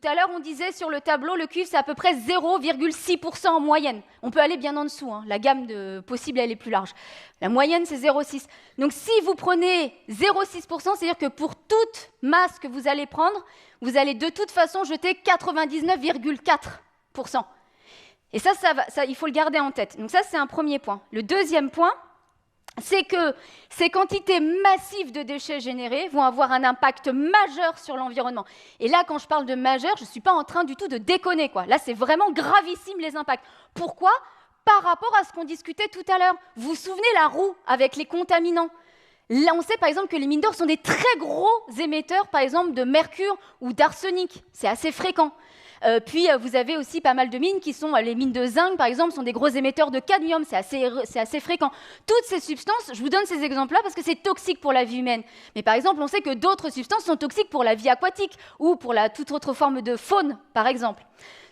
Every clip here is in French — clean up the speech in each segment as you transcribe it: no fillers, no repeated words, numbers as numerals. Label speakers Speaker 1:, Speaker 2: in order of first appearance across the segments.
Speaker 1: à l'heure, on disait sur le tableau, le cuivre, c'est à peu près 0,6% en moyenne. On peut aller bien en dessous, hein. La gamme possible, elle est plus large. La moyenne, c'est 0,6. Donc, si vous prenez 0,6%, c'est-à-dire que pour toute masse que vous allez prendre, vous allez de toute façon jeter 99,4%. Et ça, il faut le garder en tête. Donc ça, c'est un premier point. Le deuxième point, c'est que ces quantités massives de déchets générés vont avoir un impact majeur sur l'environnement. Et là, quand je parle de majeur, je ne suis pas en train du tout de déconner, quoi. Là, c'est vraiment gravissime, les impacts. Pourquoi ? Par rapport à ce qu'on discutait tout à l'heure. Vous vous souvenez la roue avec les contaminants ? Là, on sait par exemple que les mines d'or sont des très gros émetteurs, par exemple, de mercure ou d'arsenic. C'est assez fréquent. Puis, vous avez aussi pas mal de mines qui sont, les mines de zinc, par exemple, sont des gros émetteurs de cadmium. C'est assez fréquent. Toutes ces substances, je vous donne ces exemples-là parce que c'est toxique pour la vie humaine. Mais par exemple, on sait que d'autres substances sont toxiques pour la vie aquatique ou pour toute autre forme de faune, par exemple.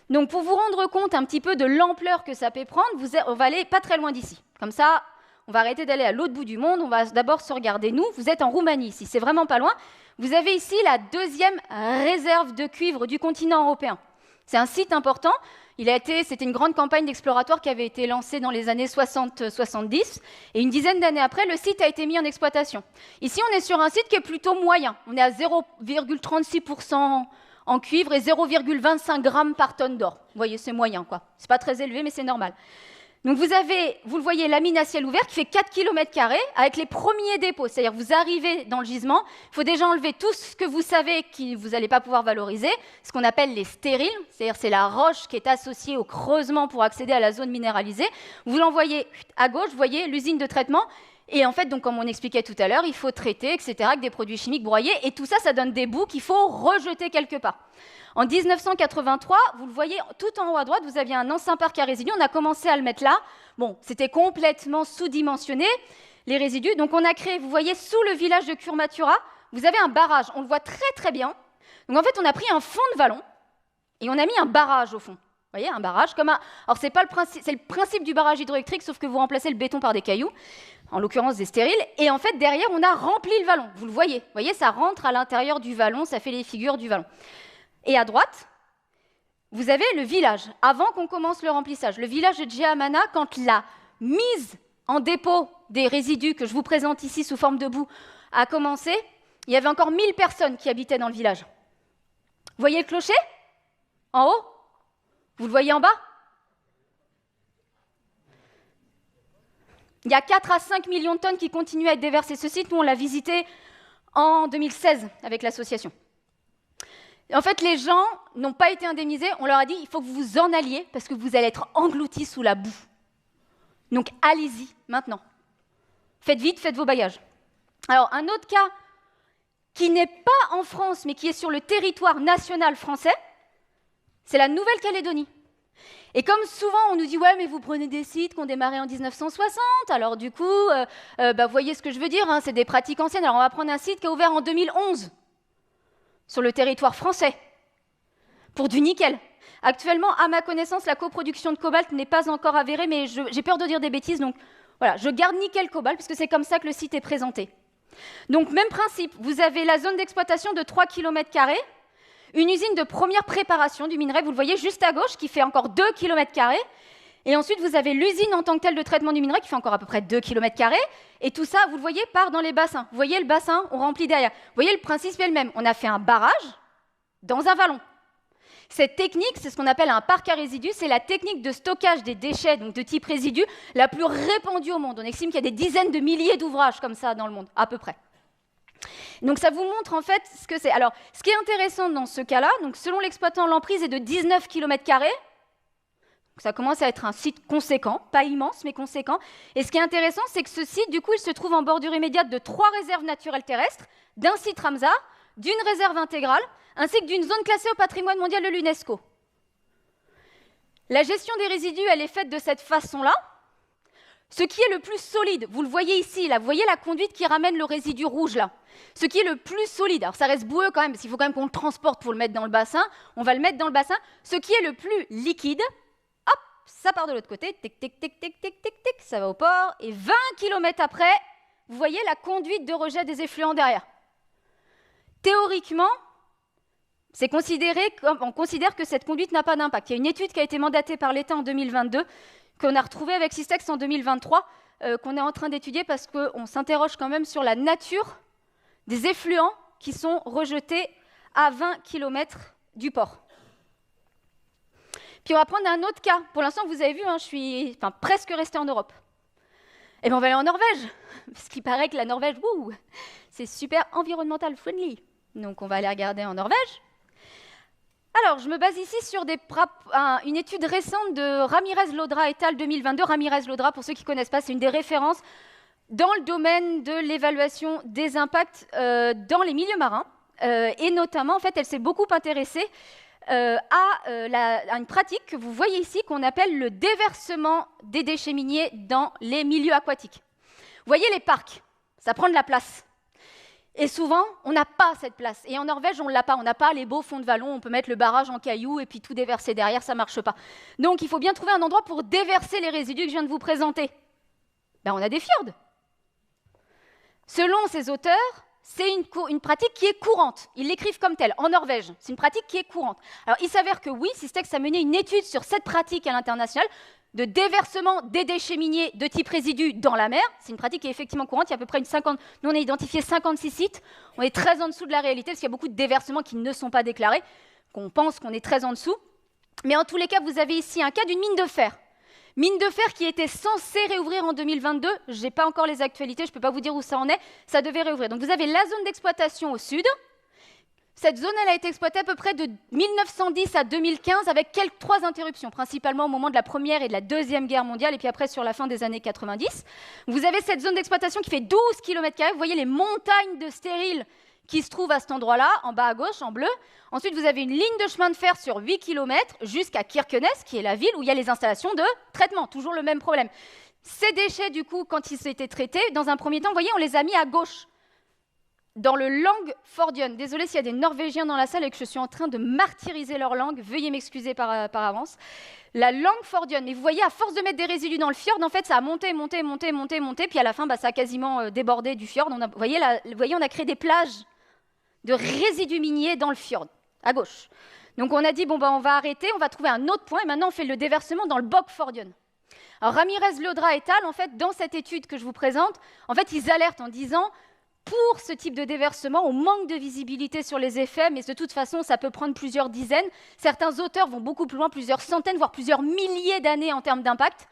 Speaker 1: Donc, pour vous rendre compte un petit peu de l'ampleur que ça peut prendre, on va aller pas très loin d'ici. Comme ça, on va arrêter d'aller à l'autre bout du monde. On va d'abord se regarder, nous. Vous êtes en Roumanie, ici. C'est vraiment pas loin. Vous avez ici la deuxième réserve de cuivre du continent européen. C'est un site important. C'était une grande campagne d'exploratoire qui avait été lancée dans les années 60-70. Et une dizaine d'années après, le site a été mis en exploitation. Ici, on est sur un site qui est plutôt moyen. On est à 0,36% en cuivre et 0,25 grammes par tonne d'or. Vous voyez, c'est moyen, quoi. C'est pas très élevé, mais c'est normal. Donc vous le voyez, la mine à ciel ouvert qui fait 4 km² avec les premiers dépôts. C'est-à-dire vous arrivez dans le gisement, il faut déjà enlever tout ce que vous savez que vous n'allez pas pouvoir valoriser, ce qu'on appelle les stériles, c'est-à-dire c'est la roche qui est associée au creusement pour accéder à la zone minéralisée. Vous l'envoyez à gauche, vous voyez l'usine de traitement. Et en fait, donc, comme on expliquait tout à l'heure, il faut traiter, etc., avec des produits chimiques broyés. Et tout ça, ça donne des bouts qu'il faut rejeter quelque part. En 1983, vous le voyez tout en haut à droite, vous aviez un ancien parc à résidus. On a commencé à le mettre là. Bon, c'était complètement sous-dimensionné, les résidus. Donc, on a créé, vous voyez, sous le village de Kurmatura, vous avez un barrage. On le voit très, très bien. Donc, en fait, on a pris un fond de vallon et on a mis un barrage au fond. Vous voyez, un barrage comme un... Alors, c'est le principe du barrage hydroélectrique, sauf que vous remplacez le béton par des cailloux, en l'occurrence des stériles. Et en fait, derrière, on a rempli le vallon. Vous le voyez. Vous voyez, ça rentre à l'intérieur du vallon, ça fait les figures du vallon. Et à droite, vous avez le village, avant qu'on commence le remplissage. Le village de Djehamana, quand la mise en dépôt des résidus que je vous présente ici sous forme de boue a commencé, il y avait encore 1000 personnes qui habitaient dans le village. Vous voyez le clocher ? En haut ? Vous le voyez en bas ? Il y a 4 à 5 millions de tonnes qui continuent à être déversées. Ce site, nous, on l'a visité en 2016 avec l'association. En fait, les gens n'ont pas été indemnisés. On leur a dit, il faut que vous vous en alliez parce que vous allez être engloutis sous la boue. Donc, allez-y, maintenant. Faites vite, faites vos bagages. Alors, un autre cas qui n'est pas en France, mais qui est sur le territoire national français, c'est la Nouvelle-Calédonie. Et comme souvent, on nous dit « Ouais, mais vous prenez des sites qui ont démarré en 1960, alors du coup, vous voyez ce que je veux dire, hein, c'est des pratiques anciennes. Alors, on va prendre un site qui a ouvert en 2011. Sur le territoire français, pour du nickel. Actuellement, à ma connaissance, la coproduction de cobalt n'est pas encore avérée, mais j'ai peur de dire des bêtises, donc voilà, je garde nickel-cobalt, puisque c'est comme ça que le site est présenté. Donc, même principe, vous avez la zone d'exploitation de 3 km², une usine de première préparation du minerai, vous le voyez juste à gauche, qui fait encore 2 km², et ensuite, vous avez l'usine en tant que telle de traitement du minerai, qui fait encore à peu près 2 km², et tout ça, vous le voyez, part dans les bassins. Vous voyez le bassin, on remplit derrière. Vous voyez, le principe est le même. On a fait un barrage dans un vallon. Cette technique, c'est ce qu'on appelle un parc à résidus, c'est la technique de stockage des déchets, donc de type résidus, la plus répandue au monde. On estime qu'il y a des dizaines de milliers d'ouvrages comme ça dans le monde, à peu près. Donc ça vous montre en fait ce que c'est. Alors, ce qui est intéressant dans ce cas-là, donc selon l'exploitant, l'emprise est de 19 km². Ça commence à être un site conséquent, pas immense, mais conséquent. Et ce qui est intéressant, c'est que ce site, du coup, il se trouve en bordure immédiate de 3 réserves naturelles terrestres, d'un site Ramsar, d'une réserve intégrale, ainsi que d'une zone classée au patrimoine mondial de l'UNESCO. La gestion des résidus, elle est faite de cette façon-là. Ce qui est le plus solide, vous le voyez ici, là, vous voyez la conduite qui ramène le résidu rouge, là. Ce qui est le plus solide, alors ça reste boueux quand même, parce qu'il faut quand même qu'on le transporte pour le mettre dans le bassin. On va le mettre dans le bassin. Ce qui est le plus liquide, ça part de l'autre côté, tic, tic, tic, tic, tic, tic, tic, ça va au port, et 20 km après, vous voyez la conduite de rejet des effluents derrière. Théoriquement, On considère que cette conduite n'a pas d'impact. Il y a une étude qui a été mandatée par l'État en 2022, qu'on a retrouvée avec Systex en 2023, qu'on est en train d'étudier parce qu'on s'interroge quand même sur la nature des effluents qui sont rejetés à 20 km du port. Puis on va prendre un autre cas. Pour l'instant, vous avez vu, je suis presque restée en Europe. Et bien on va aller en Norvège, parce qu'il paraît que la Norvège, c'est super environnemental friendly. Donc on va aller regarder en Norvège. Alors, je me base ici sur une étude récente de Ramirez-Lodra et al. 2022. Ramirez-Lodra, pour ceux qui ne connaissent pas, c'est une des références dans le domaine de l'évaluation des impacts dans les milieux marins. Et notamment, en fait, elle s'est beaucoup intéressée à une pratique que vous voyez ici, qu'on appelle le déversement des déchets miniers dans les milieux aquatiques. Vous voyez les parcs, ça prend de la place. Et souvent, on n'a pas cette place. Et en Norvège, on ne l'a pas. On n'a pas les beaux fonds de vallon, on peut mettre le barrage en cailloux et puis tout déverser derrière, ça ne marche pas. Donc, il faut bien trouver un endroit pour déverser les résidus que je viens de vous présenter. On a des fjords. Selon ces auteurs, c'est une pratique qui est courante. Ils l'écrivent comme telle, en Norvège. C'est une pratique qui est courante. Alors, il s'avère que oui, Systex a mené une étude sur cette pratique à l'international de déversement des déchets miniers de type résidus dans la mer. C'est une pratique qui est effectivement courante. Il y a à peu près 50... Nous, on a identifié 56 sites. On est très en dessous de la réalité parce qu'il y a beaucoup de déversements qui ne sont pas déclarés, qu'on pense qu'on est très en dessous. Mais en tous les cas, vous avez ici un cas d'une mine de fer. Mine de fer qui était censée réouvrir en 2022. Je n'ai pas encore les actualités, je ne peux pas vous dire où ça en est. Ça devait réouvrir. Donc vous avez la zone d'exploitation au sud. Cette zone, elle a été exploitée à peu près de 1910 à 2015 avec 3 interruptions, principalement au moment de la Première et de la Deuxième Guerre mondiale, et puis après sur la fin des années 90. Vous avez cette zone d'exploitation qui fait 12 km². Vous voyez les montagnes de stériles qui se trouvent à cet endroit-là, en bas à gauche, en bleu. Ensuite, vous avez une ligne de chemin de fer sur 8 km jusqu'à Kirkenes, qui est la ville où il y a les installations de traitement. Toujours le même problème. Ces déchets, du coup, quand ils étaient traités, dans un premier temps, vous voyez, on les a mis à gauche, dans le Langfjorden. Désolé s'il y a des Norvégiens dans la salle et que je suis en train de martyriser leur langue. Veuillez m'excuser par avance. La Langfjorden. Mais vous voyez, à force de mettre des résidus dans le fjord, en fait, ça a monté, puis à la fin, ça a quasiment débordé du fjord. Vous voyez, on a créé des plages de résidus miniers dans le fjord, à gauche. Donc on a dit, on va arrêter, on va trouver un autre point, et maintenant on fait le déversement dans le Bogfjorden. Alors Ramirez-Lodra et al., en fait, dans cette étude que je vous présente, en fait, ils alertent en disant, pour ce type de déversement, on manque de visibilité sur les effets, mais de toute façon, ça peut prendre plusieurs dizaines. Certains auteurs vont beaucoup plus loin, plusieurs centaines, voire plusieurs milliers d'années en termes d'impact.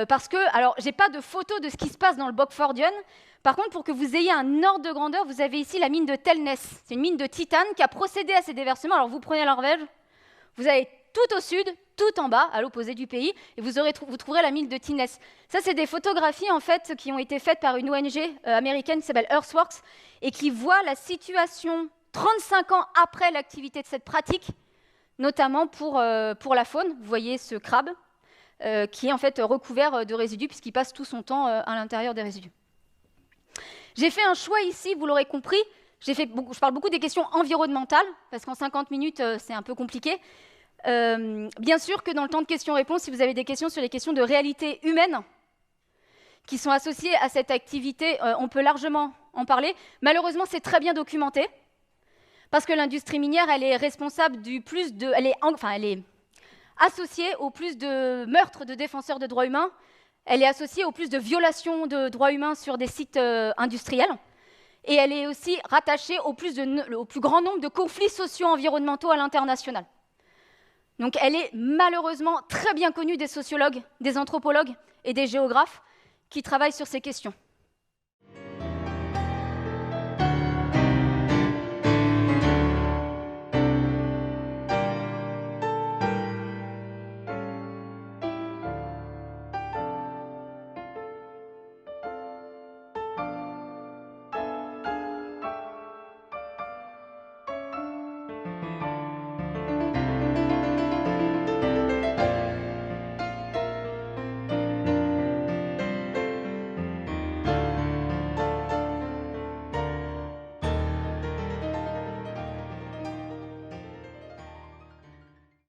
Speaker 1: Parce que, alors, je n'ai pas de photo de ce qui se passe dans le Bogfjorden. Par contre, pour que vous ayez un ordre de grandeur, vous avez ici la mine de Telnes. C'est une mine de titane qui a procédé à ces déversements. Alors, vous prenez la Norvège, vous avez tout au sud, tout en bas, à l'opposé du pays, et vous trouverez la mine de Telnes. Ça, c'est des photographies, en fait, qui ont été faites par une ONG américaine qui s'appelle Earthworks, et qui voit la situation 35 ans après l'activité de cette pratique, notamment pour la faune. Vous voyez ce crabe, qui est en fait recouvert de résidus, puisqu'il passe tout son temps à l'intérieur des résidus. J'ai fait un choix ici, vous l'aurez compris. Je parle beaucoup des questions environnementales, parce qu'en 50 minutes, c'est un peu compliqué. Bien sûr que dans le temps de questions-réponses, si vous avez des questions sur les questions de réalité humaine qui sont associées à cette activité, on peut largement en parler. Malheureusement, c'est très bien documenté, parce que l'industrie minière, elle est responsable elle est associée au plus de meurtres de défenseurs de droits humains. Elle est associée au plus de violations de droits humains sur des sites industriels. Et elle est aussi rattachée au plus grand nombre de conflits socio-environnementaux à l'international. Donc elle est malheureusement très bien connue des sociologues, des anthropologues et des géographes qui travaillent sur ces questions.